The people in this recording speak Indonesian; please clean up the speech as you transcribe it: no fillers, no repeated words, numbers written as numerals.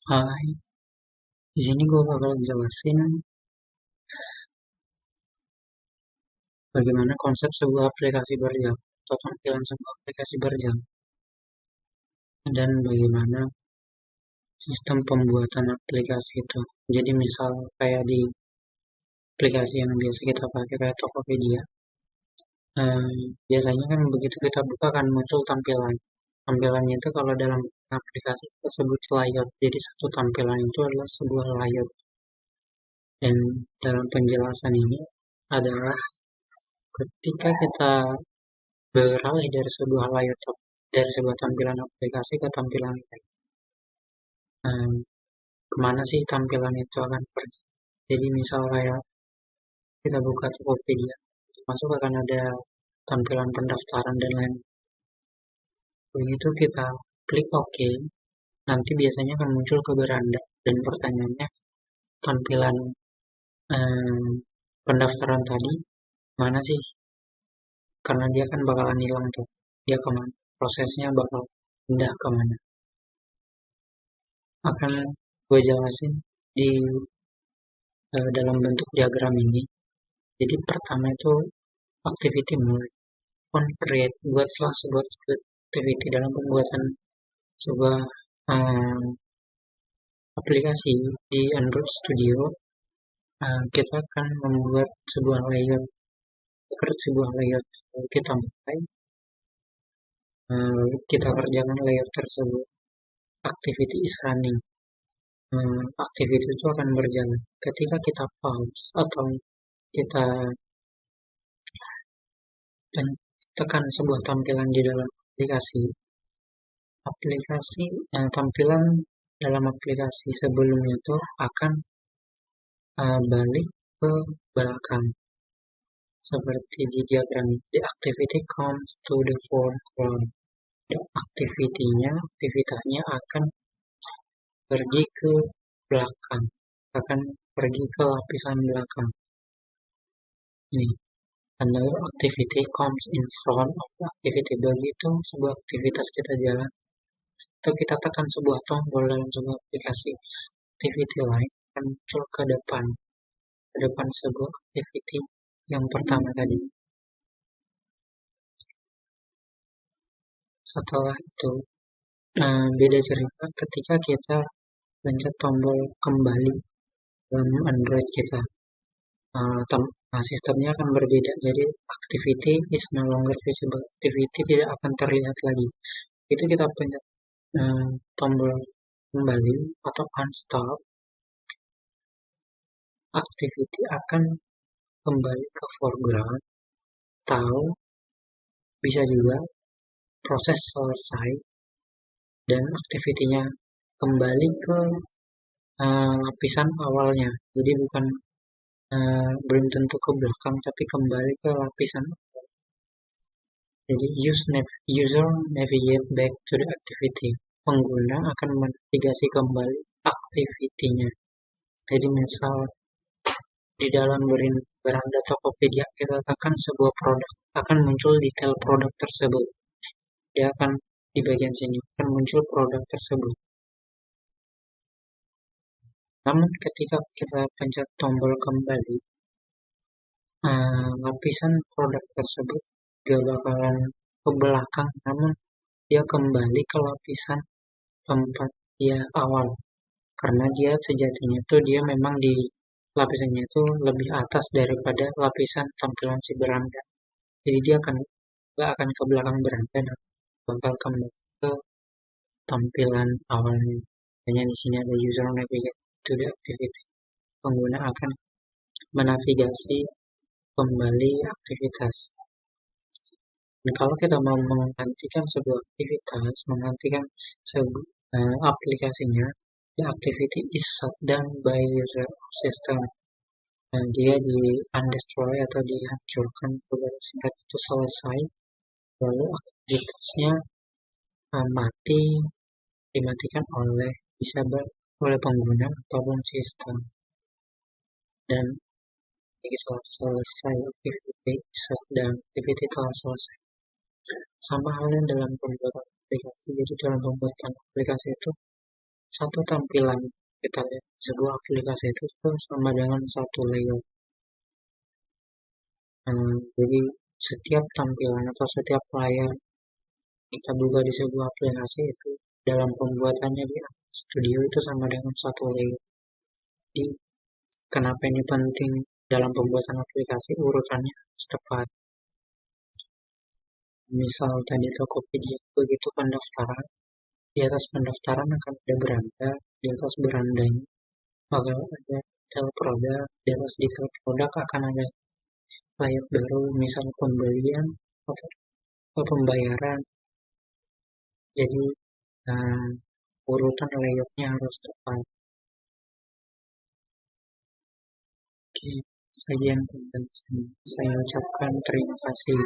Hai, di sini gue bakal jelasin bagaimana konsep sebuah aplikasi berjalan atau tampilan sebuah aplikasi berjalan dan bagaimana sistem pembuatan aplikasi itu. Jadi misal kayak di aplikasi yang biasa kita pakai kayak Tokopedia, biasanya kan begitu kita buka kan muncul tampilan. Tampilannya itu kalau dalam aplikasi kita sebut layout. Jadi satu tampilan itu adalah sebuah layout. Dan dalam penjelasan ini adalah ketika kita beralih dari sebuah layout dari sebuah tampilan aplikasi ke tampilan lain. Nah, kemana sih tampilan itu akan pergi? Jadi misal kayak kita buka Tokopedia, masuk akan ada tampilan pendaftaran dan lain. Begitu kita klik OK, nanti biasanya akan muncul ke beranda dan pertanyaannya tampilan eh, pendaftaran tadi mana sih? Karena dia kan bakalan hilang tuh. Dia kemana? Prosesnya bakal pindah kemana? Akan gue jelasin di dalam bentuk diagram ini. Jadi pertama itu activity mulai on create, buatlah sebuah activity dalam pembuatan sebuah um, aplikasi di Android Studio. Kita akan membuat sebuah layout, create sebuah layout. Kita mulai, kita kerjakan layout tersebut. Activity is running. Activity itu akan berjalan. Ketika kita pause atau kita tekan sebuah tampilan di dalam aplikasi tampilan dalam aplikasi sebelumnya itu akan balik ke belakang seperti di diagram ini. The activity comes to the foreground. The aktivitasnya akan pergi ke belakang, akan pergi ke lapisan belakang. Nih, another activity comes in front of the activity. Begitu sebuah aktivitas kita jalan atau kita tekan sebuah tombol dalam sebuah aplikasi, activity lain akan muncul ke depan sebuah activity yang pertama tadi. Setelah itu, beda cerita ketika kita pencet tombol kembali dalam Android kita. Sistemnya akan berbeda. Jadi activity is no longer visible. Activity tidak akan terlihat lagi. Itu kita pencet tombol kembali atau unstop, activity akan kembali ke foreground, atau bisa juga proses selesai dan aktivitinya kembali ke lapisan awalnya. Jadi bukan belum tentu ke belakang, tapi kembali ke lapisan. Jadi user navigate back to the activity. Pengguna akan menavigasi kembali aktivitinya. Jadi misal di dalam beranda Tokopedia kita tekan sebuah produk, akan muncul detail produk tersebut. Dia akan di bagian sini akan muncul produk tersebut. Namun ketika kita pencet tombol kembali, lapisan produk tersebut gak bakalan ke belakang, namun dia kembali ke lapisan tempat dia awal. Karena dia sejatinya tuh dia memang di lapisannya itu lebih atas daripada lapisan tampilan si beranda. Jadi dia gak akan ke belakang beranda dan bakal kembali ke tampilan awalnya. Hanya di sini ada user navigate to the activity. Pengguna akan menavigasi kembali aktivitas. Dan kalau kita mau menghentikan sebuah aktivitas, menghentikan aplikasinya, the activity is shut down by user system. Dia di undestroy atau dihancurkan, singkat itu selesai, lalu aktivitasnya dimatikan oleh pengguna ataupun sistem. Dan begitu selesai aktiviti telah selesai. Sama halnya dalam pembuatan aplikasi. Jadi dalam pembuatan aplikasi itu satu tampilan kita lihat sebuah aplikasi itu sama dengan satu layout. Jadi setiap tampilan atau setiap layar kita buka di sebuah aplikasi itu dalam pembuatannya di Studio itu sama dengan satu layer. Jadi kenapa ini penting dalam pembuatan aplikasi, urutannya harus tepat. Misal tadi Tokopedia, begitu pendaftaran, di atas pendaftaran akan ada beranda, di atas berandanya bakal ada detail produk, di atas detail produk akan ada layout baru, misal pembelian atau pembayaran. Jadi urutan layoutnya harus tepat. Oke, sekian penjelasan. Saya ucapkan terima kasih.